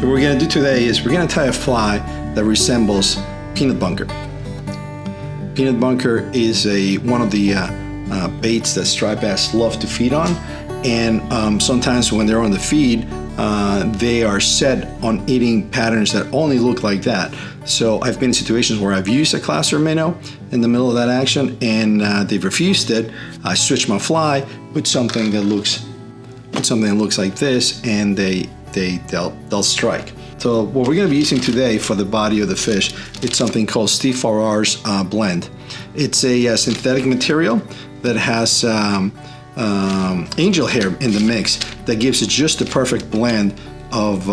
So what we're going to do today is we're going to tie a fly that resembles peanut bunker. Peanut bunker is one of the baits that striped bass love to feed on, and sometimes when they're on the feed, they are set on eating patterns that only look like that. So I've been in situations where I've used a class or minnow in the middle of that action, and they've refused it. I switch my fly, put something that looks like this, and they'll strike. So what we're going to be using today for the body of the fish, it's something called Steve Farrar's blend. It's a synthetic material that has angel hair in the mix that gives it just the perfect blend of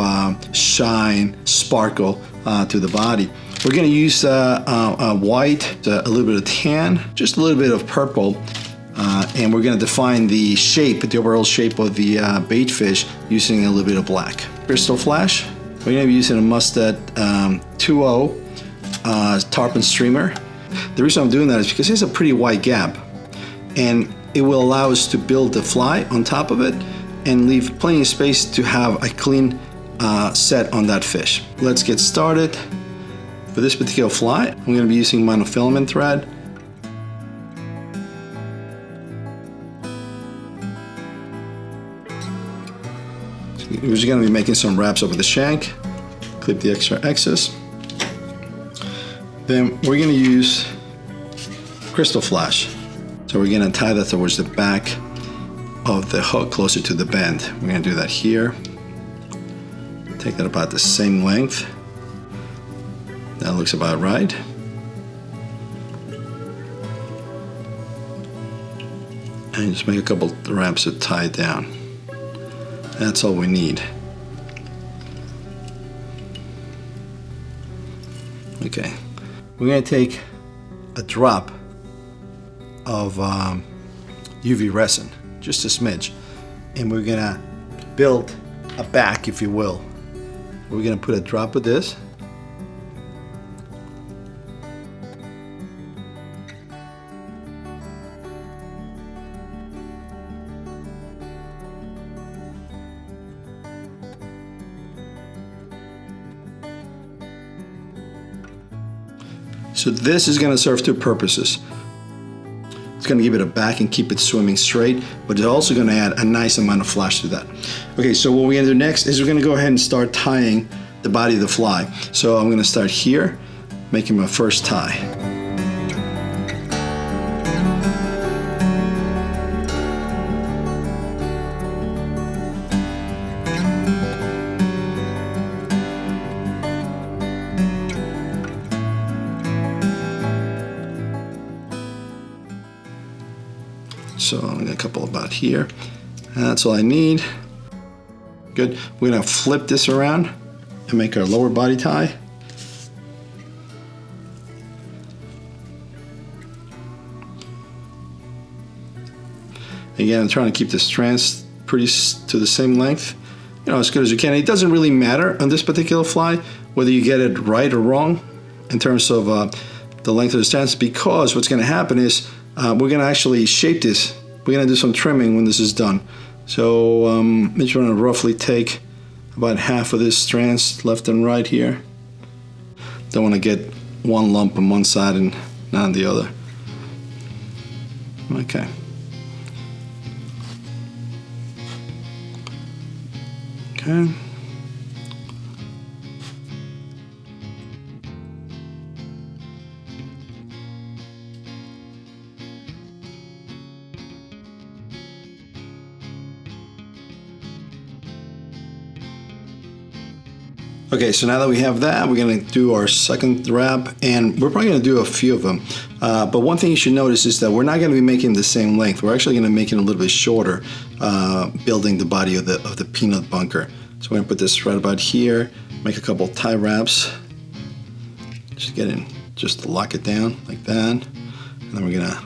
shine, sparkle to the body. We're going to use white, a little bit of tan, just a little bit of purple, and we're going to define the shape, the overall shape of the bait fish using a little bit of black. Crystal flash. We're going to be using a Mustad 2.0 tarpon streamer. The reason I'm doing that is because it's a pretty wide gap, and it will allow us to build the fly on top of it and leave plenty of space to have a clean set on that fish. Let's get started. For this particular fly, I'm going to be using monofilament thread. We're just going to be making some wraps over the shank, clip the extra excess. Then we're going to use crystal flash. So we're going to tie that towards the back of the hook closer to the bend. We're going to do that here. Take that about the same length. That looks about right. And just make a couple wraps to tie it down. That's all we need. Okay, we're going to take a drop of UV resin, just a smidge, and we're going to build a back, if you will. We're going to put a drop of this. So this is going to serve two purposes. It's going to give it a back and keep it swimming straight, but it's also going to add a nice amount of flash to that. Okay, so what we're going to do next is we're going to go ahead and start tying the body of the fly. So I'm going to start here, making my first tie. So I'm gonna a couple about here. And that's all I need. Good. We're gonna flip this around and make our lower body tie. Again, I'm trying to keep the strands pretty to the same length, as good as you can. It doesn't really matter on this particular fly whether you get it right or wrong in terms of the length of the strands, because what's gonna happen is we're going to actually shape this. We're going to do some trimming when this is done. So I'm just going to roughly take about half of this strands left and right here. Don't want to get one lump on one side and not on the other. Okay. Okay. Okay, so now that we have that, we're going to do our second wrap, and we're probably going to do a few of them. But one thing you should notice is that we're not going to be making the same length. We're actually going to make it a little bit shorter, building the body of the peanut bunker. So we're going to put this right about here, make a couple tie wraps, just to lock it down like that, and then we're going to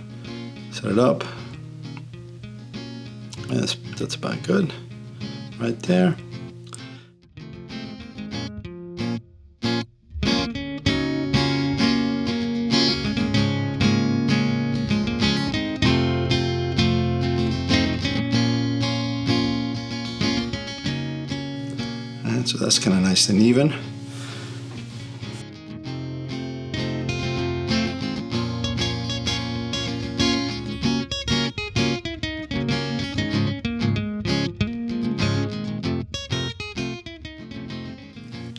set it up. And that's about good, right there. And so that's kind of nice and even.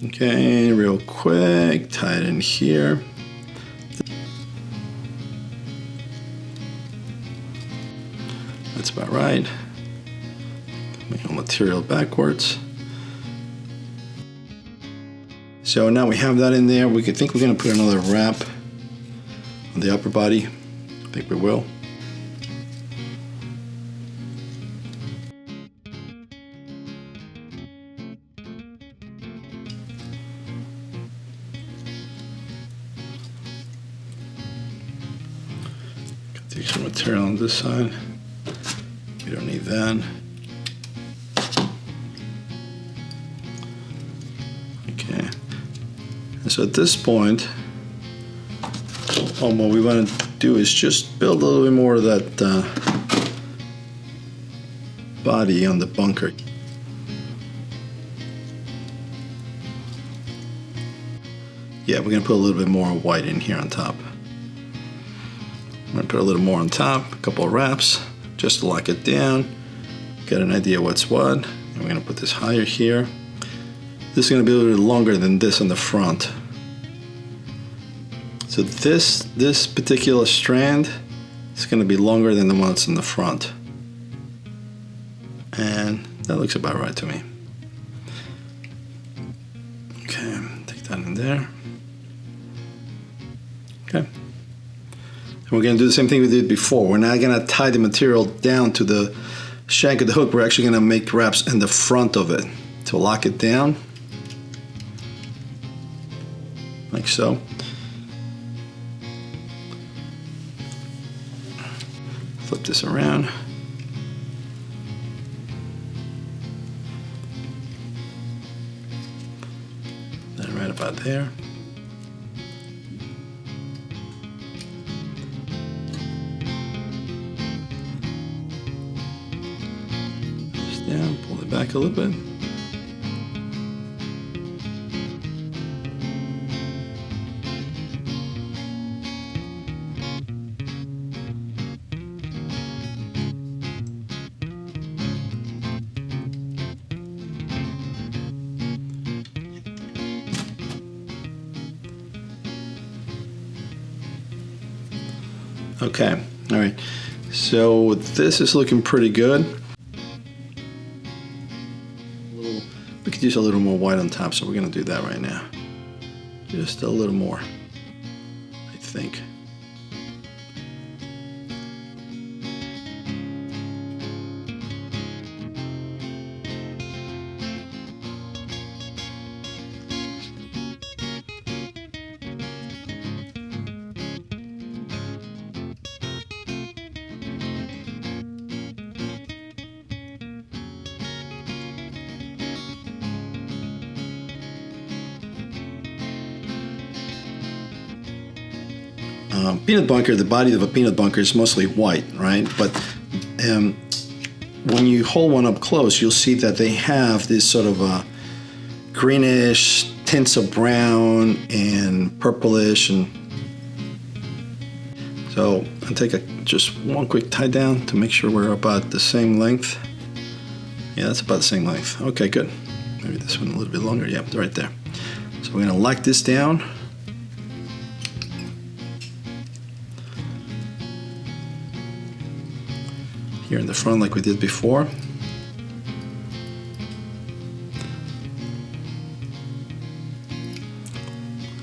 Okay, real quick, tie it in here. That's about right. Make our material backwards. So now we have that in there. We could think we're going to put another wrap on the upper body. I think we will. Take some material on this side. We don't need that. Okay. And so at this point, what we want to do is just build a little bit more of that body on the bunker. Yeah, we're going to put a little bit more white in here on top. I'm going to put a little more on top, a couple of wraps, just to lock it down, get an idea what's what. And we're going to put this higher here. This is going to be a little bit longer than this on the front. So this particular strand is going to be longer than the one that's in the front. And that looks about right to me. Okay, take that in there. Okay. We're going to do the same thing we did before. We're not going to tie the material down to the shank of the hook. We're actually going to make wraps in the front of it to lock it down, like so. Flip this around. Then right about there. Down, pull it back a little bit. Okay, all right. So this is looking pretty good. We could use a little more white on top, so we're going to do that right now. Just a little more, I think. Peanut bunker, the body of a peanut bunker is mostly white, right? But when you hold one up close, you'll see that they have this sort of a greenish tints of brown and purplish, and so I'll take just one quick tie down to make sure we're about the same length. Yeah, that's about the same length. Okay, good. Maybe this one a little bit longer. Yeah, right there. So we're gonna lock this down. Here in the front like we did before.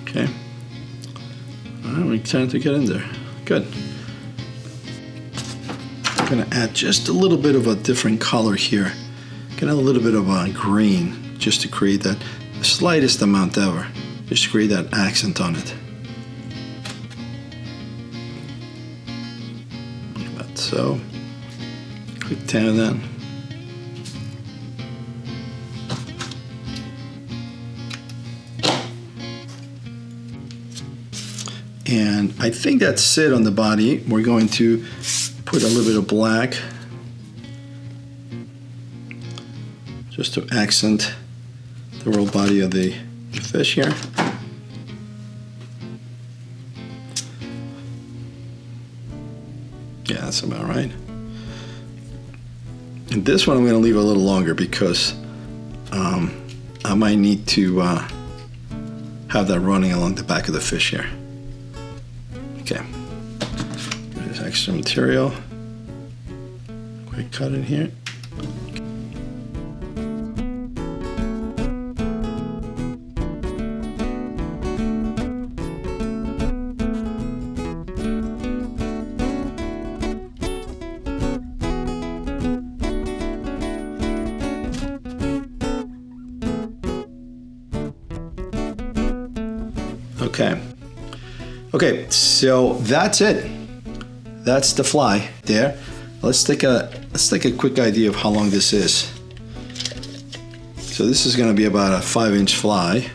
Okay. All right, we're starting to get in there. Good. I'm gonna add just a little bit of a different color here. Get a little bit of a green just to create that, the slightest amount ever, just to create that accent on it. Like that, so. Quick tan then. And I think that's it on the body. We're going to put a little bit of black just to accent the roll body of the fish here. Yeah, that's about right. And this one I'm going to leave a little longer because I might need to have that running along the back of the fish here. Okay. There's extra material. Quick cut in here. Okay, so that's it. That's the fly there. Let's take a quick idea of how long this is. So this is going to be about a 5-inch fly,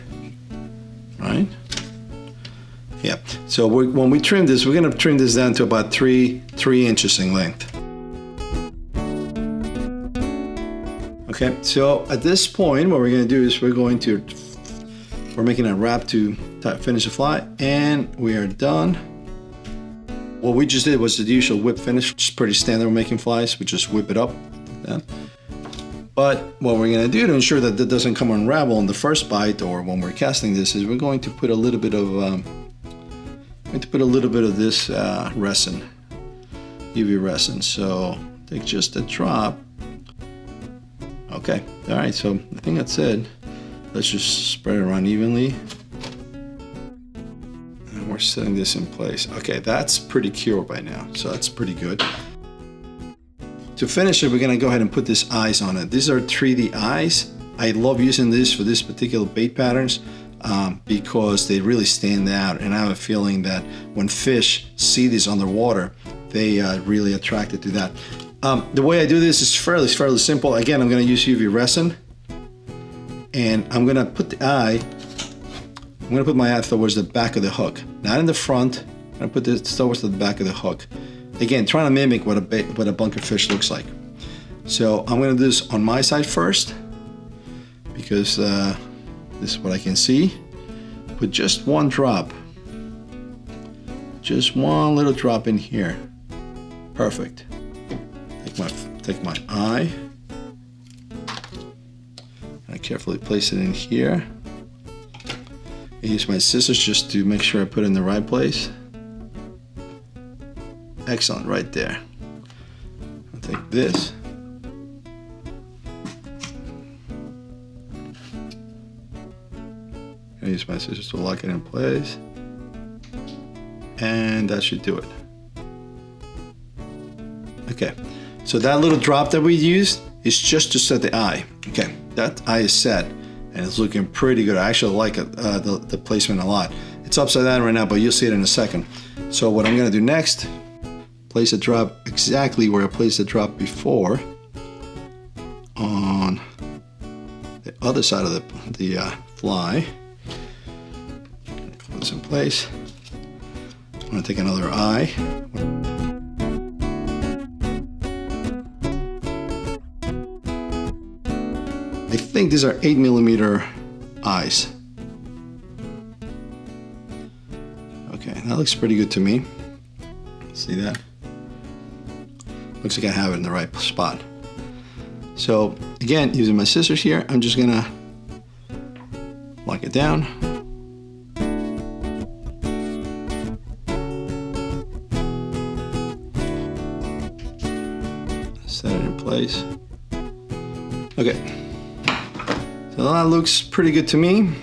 right? Yeah. So when we trim this, we're going to trim this down to about 3 inches in length. Okay. So at this point, what we're going to do is we're making a wrap to finish the fly, and we are done. What we just did was the usual whip finish, which is pretty standard when making flies. We just whip it up like that. But what we're going to do to ensure that it doesn't come unravel in the first bite or when we're casting this is we're going to put a little bit of this resin, UV resin. So take just a drop. Okay. All right. So I think that's it. Let's just spread it around evenly. And we're setting this in place. Okay, that's pretty cured by now, so that's pretty good. To finish it, we're gonna go ahead and put these eyes on it. These are 3D eyes. I love using this for this particular bait patterns because they really stand out, and I have a feeling that when fish see these underwater, they really attracted to that. The way I do this is fairly simple. Again, I'm gonna use UV resin. And I'm gonna put my eye towards the back of the hook, not in the front. I'm gonna put this towards the back of the hook. Again, trying to mimic what a bunker fish looks like. So I'm gonna do this on my side first because this is what I can see. Put just one drop, just one little drop in here. Perfect. Take my eye. I carefully place it in here. I use my scissors just to make sure I put it in the right place. Excellent, right there. I'll take this. I use my scissors to lock it in place. And that should do it. Okay, so that little drop that we used is just to set the eye. Okay, that eye is set and it's looking pretty good. I actually like it, the placement a lot. It's upside down right now, but you'll see it in a second. So what I'm gonna do next, place a drop exactly where I placed the drop before on the other side of the fly. Put this in place. I'm gonna take another eye. I think these are 8mm eyes. Okay, that looks pretty good to me. See that? Looks like I have it in the right spot. So again, using my scissors here, I'm just gonna lock it down. Set it in place. Okay. So that looks pretty good to me.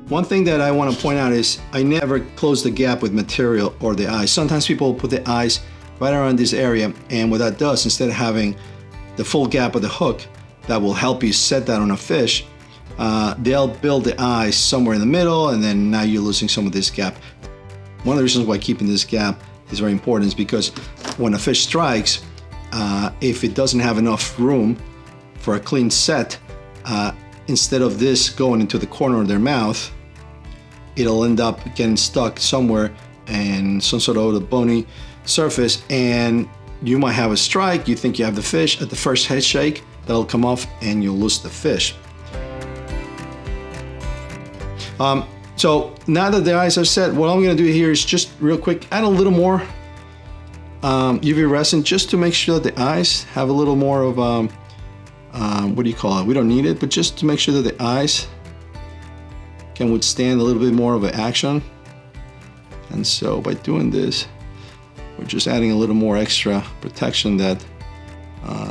One thing that I want to point out is I never close the gap with material or the eyes. Sometimes people put the eyes right around this area, and what that does, instead of having the full gap of the hook that will help you set that on a fish, they'll build the eyes somewhere in the middle, and then now you're losing some of this gap. One of the reasons why keeping this gap is very important is because when a fish strikes, if it doesn't have enough room for a clean set, instead of this going into the corner of their mouth, it'll end up getting stuck somewhere in some sort of bony surface, and you might have a strike, you think you have the fish, at the first head shake, that'll come off and you'll lose the fish. So now that the eyes are set, what I'm gonna do here is just real quick, add a little more UV resin just to make sure that the eyes have a little more of, what do you call it? We don't need it, but just to make sure that the eyes can withstand a little bit more of an action. And so by doing this, we're just adding a little more extra protection that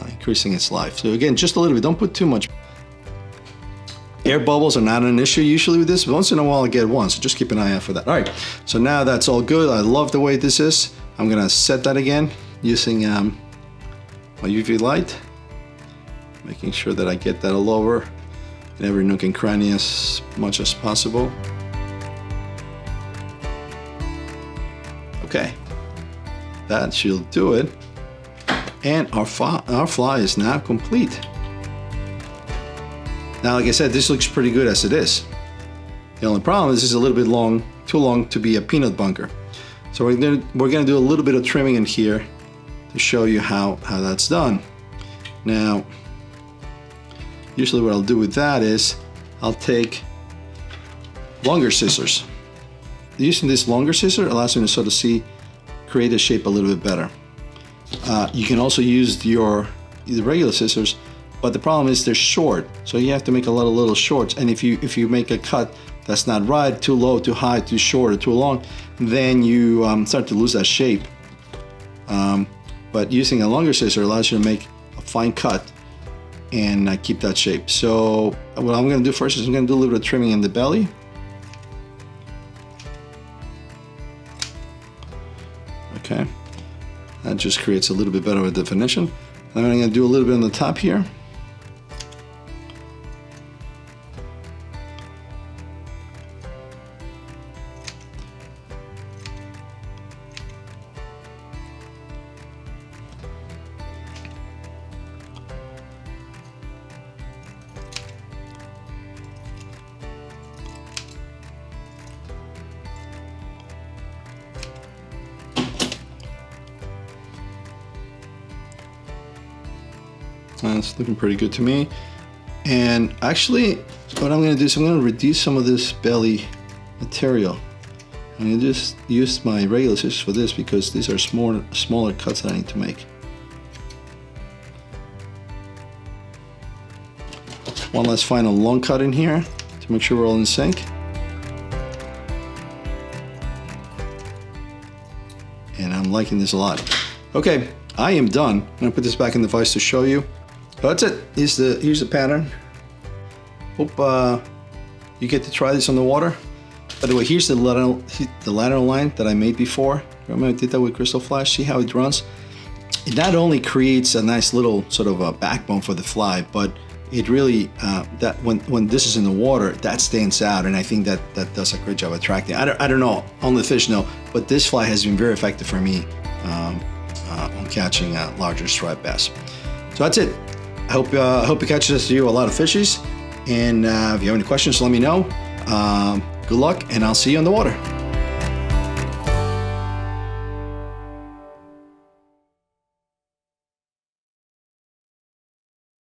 increasing its life. So again, just a little bit, don't put too much. Air bubbles are not an issue usually with this, but once in a while I get one, so just keep an eye out for that. All right, so now that's all good. I love the way this is. I'm gonna set that again using my UV light, making sure that I get that all over in every nook and cranny as much as possible. Okay, that should do it. And our fly is now complete. Now, like I said, this looks pretty good as it is. The only problem is this is a little bit long, too long to be a peanut bunker. So we're gonna do a little bit of trimming in here to show you how that's done. Now, usually what I'll do with that is I'll take longer scissors. Using this longer scissor allows me to sort of create the shape a little bit better. You can also use the regular scissors, but the problem is they're short, so you have to make a lot of little shorts. And if you make a cut that's not right, too low, too high, too short, or too long, then you start to lose that shape. But using a longer scissor allows you to make a fine cut and keep that shape. So what I'm going to do first is I'm going to do a little bit of trimming in the belly. Okay, that just creates a little bit better of a definition. And I'm going to do a little bit on the top here. It's looking pretty good to me. And actually, what I'm going to do is I'm going to reduce some of this belly material. I'm going to just use my regular scissors for this because these are smaller cuts that I need to make. One last final long cut in here to make sure we're all in sync. And I'm liking this a lot. Okay, I am done. I'm going to put this back in the vise to show you. So that's it. Here's the pattern. Hope you get to try this on the water. By the way, here's the lateral line that I made before. Remember I did that with Crystal Flash? See how it runs? It not only creates a nice little sort of a backbone for the fly, but it really, that when this is in the water, that stands out, and I think that does a great job attracting. I don't know, only the fish know, but this fly has been very effective for me on catching larger striped bass. So that's it. I hope it catches you a lot of fishies, and if you have any questions, let me know. Good luck, and I'll see you on the water.